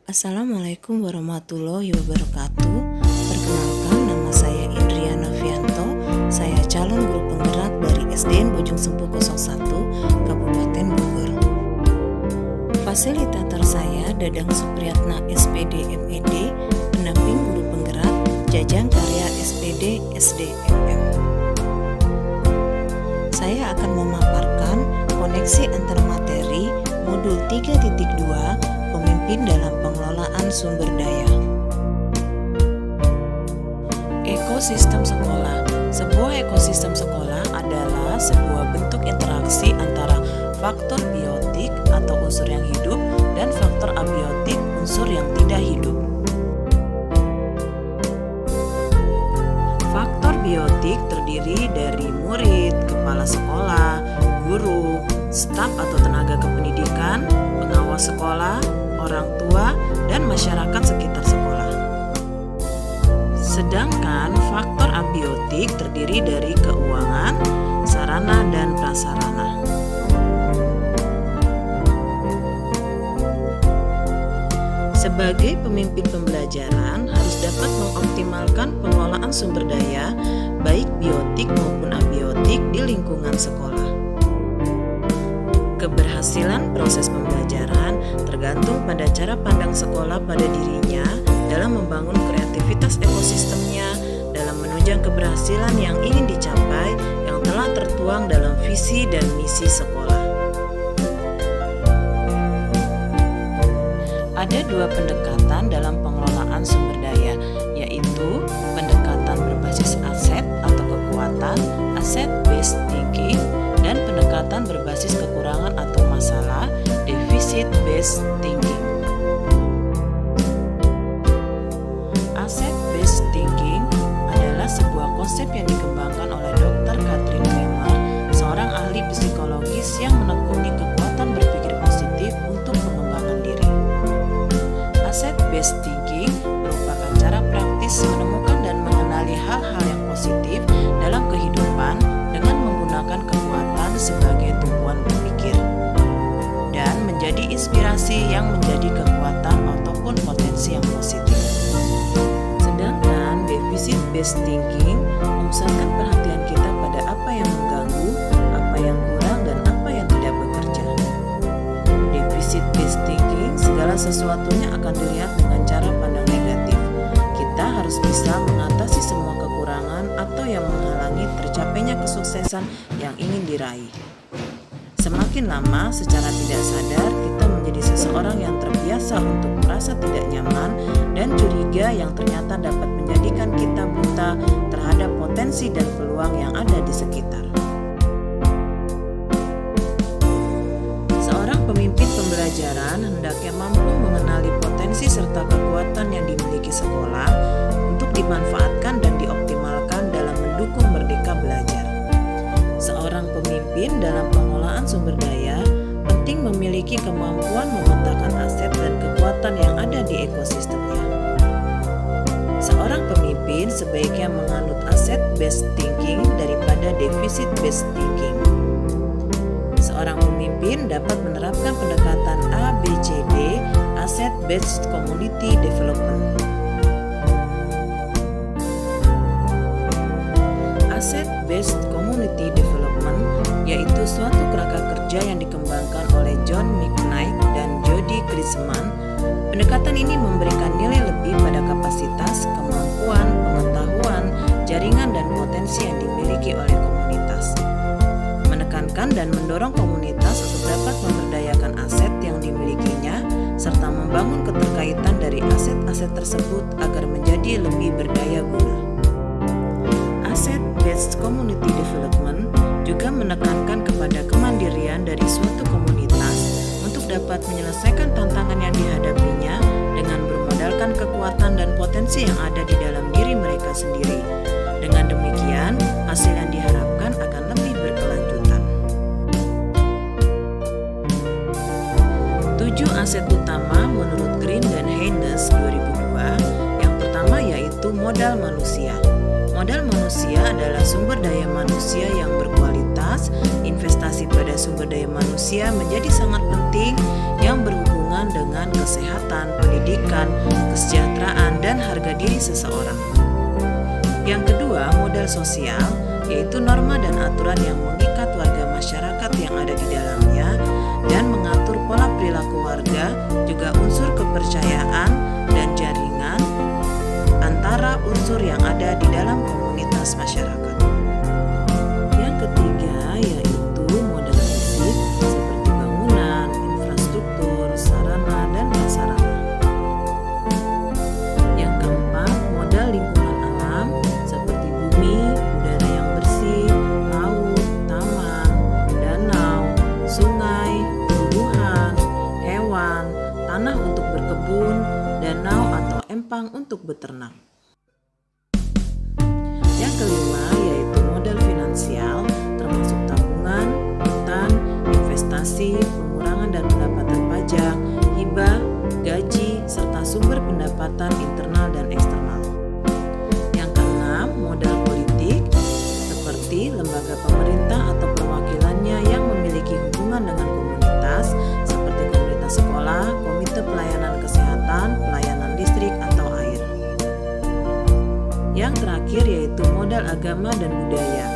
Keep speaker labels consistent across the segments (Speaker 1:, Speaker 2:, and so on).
Speaker 1: Assalamualaikum warahmatullahi wabarakatuh. Perkenalkan, nama saya Indria Novianto. Saya calon guru penggerak dari SDN Bojong Sempu 01, Kabupaten Bogor. Fasilitator saya Dadang Supriyatna SPD MED, pendamping guru penggerak Jajang Karya SPD SDMM. Saya akan memaparkan koneksi antar materi modul 3.2 Pemimpin dalam pengelolaan sumber daya. Ekosistem sekolah. Sebuah ekosistem sekolah adalah sebuah bentuk interaksi antara faktor biotik atau unsur yang hidup dan faktor abiotik unsur yang tidak hidup. Faktor biotik terdiri dari murid, kepala sekolah, guru, staf atau tenaga kependidikan, pengawas sekolah, orang tua, dan masyarakat sekitar sekolah. Sedangkan faktor abiotik terdiri dari keuangan, sarana, dan prasarana. Sebagai pemimpin pembelajaran harus dapat mengoptimalkan pengelolaan sumber daya, baik biotik maupun abiotik di lingkungan sekolah. Keberhasilan proses pembelajaran tergantung pada cara pandang sekolah pada dirinya dalam membangun kreativitas ekosistemnya dalam menunjang keberhasilan yang ingin dicapai yang telah tertuang dalam visi dan misi sekolah. Ada dua pendekatan dalam pengelolaan sumber daya, yaitu pendekatan berbasis aset atau kekuatan, asset-based thinking, dan pendekatan berbasis kekurangan atau masalah, deficit-based thinking. Asset-based thinking adalah sebuah konsep yang dikembangkan oleh Dr. Katrin Kremer, seorang ahli psikologis yang menekuni kekuatan berpikir positif untuk pengembangan diri. Asset-based thinking merupakan cara praktis menemukan dan mengenali hal-hal yang positif dalam kehidupan dengan menggunakan kekuatan sebagai tumpuan berpikir dan menjadi inspirasi yang menjadi kekuatan ataupun potensi yang positif. Sedangkan deficit-based thinking memusatkan perhatian kita pada apa yang mengganggu, apa yang kurang, dan apa yang tidak bekerja. Deficit-based thinking, segala sesuatunya akan dilihat dengan cara pandang negatif. Kita harus bisa mengatasi semua kekurangan atau yang menghalangi tercapainya kesuksesan yang ingin diraih. Semakin lama, secara tidak sadar, kita menjadi seseorang yang terbiasa untuk merasa tidak nyaman dan curiga yang ternyata dapat menjadikan kita buta terhadap potensi dan peluang yang ada di sekitar. Seorang pemimpin pembelajaran hendaknya mampu mengenali potensi serta kekuatan yang dimiliki sekolah untuk dimanfaatkan dan dioptimalkan dalam mendukung merdeka belajar. Seorang pemimpin dalam pengelolaan sumber daya penting memiliki kemampuan memetakan aset dan kekuatan yang ada di ekosistemnya. Seorang pemimpin sebaiknya menganut asset-based thinking daripada deficit-based thinking. Seorang pemimpin dapat menerapkan pendekatan ABCD, Asset-Based Community Development. Asset-Based Community Development yaitu suatu kerangka kerja yang dikembangkan oleh John McKnight dan Jody Kriseman. Pendekatan ini memberikan nilai lebih pada kapasitas, kemampuan, pengetahuan, jaringan, dan potensi yang dimiliki oleh komunitas. Menekankan dan mendorong komunitas untuk dapat memberdayakan aset yang dimilikinya serta membangun keterkaitan dari aset-aset tersebut agar menjadi lebih berdaya guna. Asset-based community development juga menekankan kepada kemandirian dari suatu komunitas untuk dapat menyelesaikan tantangan yang dihadapinya dengan bermodalkan kekuatan dan potensi yang ada di dalam diri mereka sendiri. Dengan demikian, hasil yang diharapkan akan lebih berkelanjutan. 7 aset utama menurut Green dan Haynes 2002. Yang pertama yaitu modal manusia. Modal manusia adalah sumber daya manusia yang berkualitas. Investasi pada sumber daya manusia menjadi sangat penting yang berhubungan berhubungan dengan kesehatan, pendidikan, kesejahteraan, dan harga diri seseorang. Yang kedua, modal sosial, yaitu norma dan aturan yang mengikat warga masyarakat yang ada di dalamnya dan mengatur pola perilaku warga, juga unsur kepercayaan dan jaringan antara unsur yang ada di dalam komunitas masyarakat. Yang ketiga yaitu modal fisik seperti bangunan, infrastruktur, sarana, dan prasarana. Yang keempat, modal lingkungan alam seperti bumi, udara yang bersih, laut, taman, danau, sungai, tumbuhan, hewan, tanah untuk berkebun, danau atau empang untuk beternak. Yang kelima yaitu modal finansial, termasuk tabungan, hutang, investasi, pengurangan dan pendapatan pajak, hibah, gaji, serta sumber pendapatan internal dan eksternal. Yang keenam, modal politik, seperti lembaga pemerintah atau perwakilannya yang memiliki hubungan dengan komunitas, seperti komunitas sekolah, komite pelayanan kesehatan, pelayanan listrik, atau air. Yang terakhir yaitu modal agama dan budaya,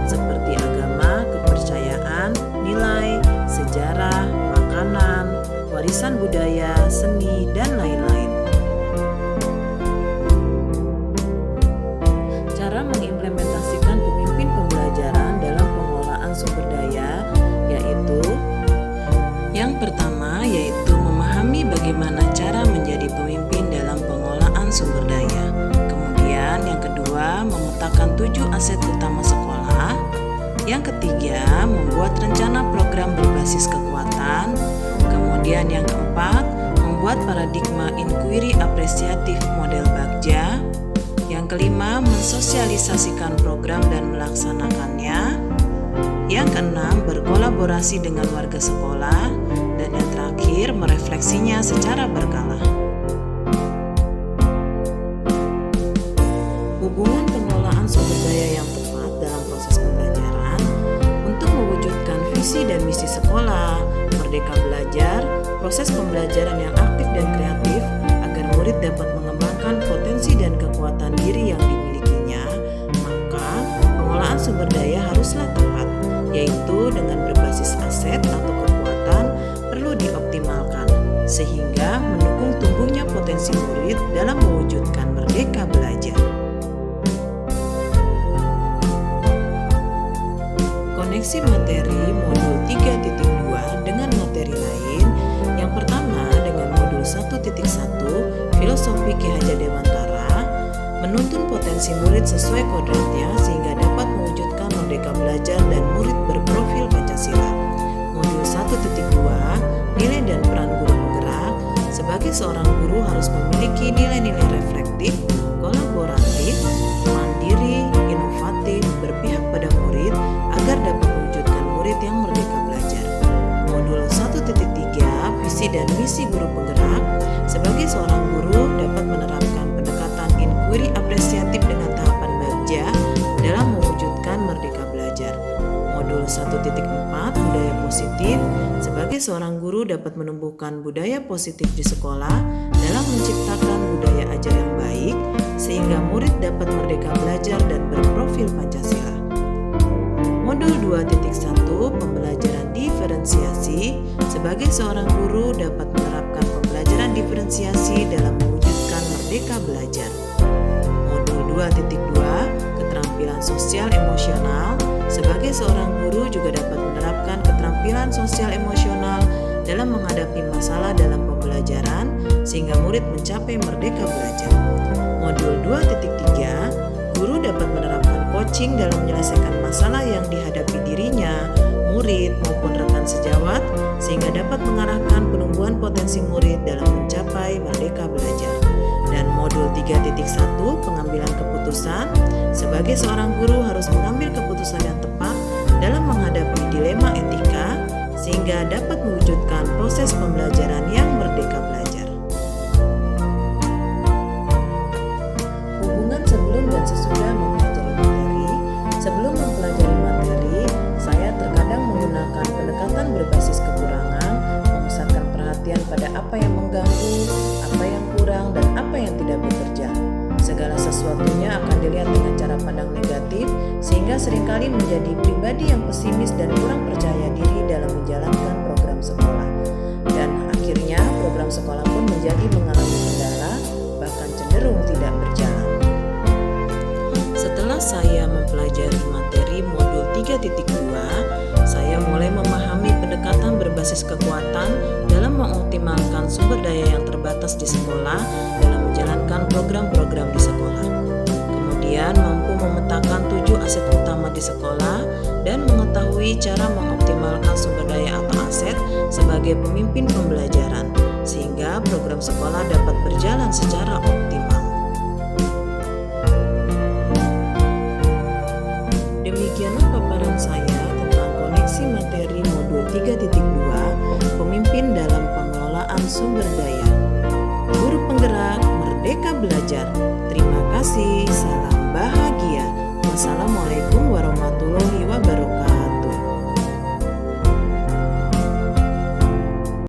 Speaker 1: seperti agama, kepercayaan, nilai, sejarah, makanan, warisan budaya, seni, dan lain-lain. Cara mengimplementasikan pemimpin pembelajaran dalam pengelolaan sumber daya yaitu yang pertama yaitu memahami bagaimana cara menjadi pemimpin dalam pengelolaan sumber daya. Kemudian yang kedua, memetakan 7 aset utama sekolah. Yang ketiga, membuat rencana program berbasis kekuatan. Kemudian yang keempat, membuat paradigma inquiry apresiatif model Bagja. Yang kelima, mensosialisasikan program dan melaksanakannya. Yang keenam, berkolaborasi dengan warga sekolah. Dan yang terakhir, merefleksinya secara berkala. Hubungan pengelolaan sumber daya yang tepat dalam proses pembelajaran untuk mewujudkan visi dan misi sekolah, Merdeka Belajar, proses pembelajaran yang aktif dan kreatif agar murid dapat mengembangkan potensi dan kekuatan diri yang dimilikinya, maka pengelolaan sumber daya haruslah tepat, yaitu dengan berbasis aset atau kekuatan perlu dioptimalkan, sehingga mendukung tumbuhnya potensi murid dalam mewujudkan Merdeka Belajar. Koneksi materi modul 3.2 dengan materi lain. Yang pertama dengan modul 1.1 Filosofi Ki Hajar Dewantara, menuntun potensi murid sesuai kodratnya sehingga dapat mewujudkan Merdeka Belajar dan murid berprofil Pancasila. Modul 1.2 Nilai dan peran guru penggerak. Sebagai seorang guru harus memiliki nilai-nilai reflektif, kolaboratif, mandiri, inovatif, berpihak pada murid agar dapat mewujudkan murid yang merdeka belajar. Modul 1.3 Visi dan misi guru penggerak. Sebagai seorang guru dapat menerapkan pendekatan inquiry apresiatif dengan tahapan Bagja dalam mewujudkan Merdeka Belajar. Modul 1.4 Budaya positif. Sebagai seorang guru dapat menumbuhkan budaya positif di sekolah dalam menciptakan budaya ajar yang baik sehingga murid dapat merdeka belajar dan berprofil Pancasila. Modul 2.1 Pembelajaran diferensiasi. Sebagai seorang guru dapat menerapkan pembelajaran diferensiasi dalam mewujudkan Merdeka Belajar. Modul 2.2 Keterampilan sosial emosional. Sebagai seorang guru juga dapat menerapkan keterampilan sosial emosional dalam menghadapi masalah dalam pembelajaran sehingga murid mencapai merdeka belajar. Modul 2.3 Guru dapat menerapkan coaching dalam menyelesaikan masalah yang dihadapi dirinya, murid maupun rekan sejawat sehingga dapat mengarahkan penumbuhan potensi murid dalam mencapai merdeka belajar. Dan modul 3.1 Pengambilan keputusan. Sebagai seorang guru harus mengambil keputusan yang tepat dalam menghadapi dilema etika sehingga dapat mewujudkan proses pembelajaran yang merdeka belajar. Hubungan sebelum dan sesudah mempelajari materi. Sebelum mempelajari materi, saya terkadang menggunakan pendekatan berbasis kekurangan, memusatkan perhatian pada apa dilihat dengan cara pandang negatif, sehingga seringkali menjadi pribadi yang pesimis dan kurang percaya diri dalam menjalankan program sekolah. Dan akhirnya program sekolah pun menjadi mengalami kendala, bahkan cenderung tidak berjalan. Setelah saya mempelajari materi modul 3.2, saya mulai memahami pendekatan berbasis kekuatan dalam mengoptimalkan sumber daya yang terbatas di sekolah dalam menjalankan program-program di sekolah. Kemudian mampu memetakan 7 aset utama di sekolah dan mengetahui cara mengoptimalkan sumber daya atau aset sebagai pemimpin pembelajaran, sehingga program sekolah dapat berjalan secara optimal. Demikianlah paparan saya tentang koneksi materi modul 3.2, pemimpin dalam pengelolaan sumber daya. Guru penggerak merdeka belajar. Terima kasih, salam bahagia. Wassalamualaikum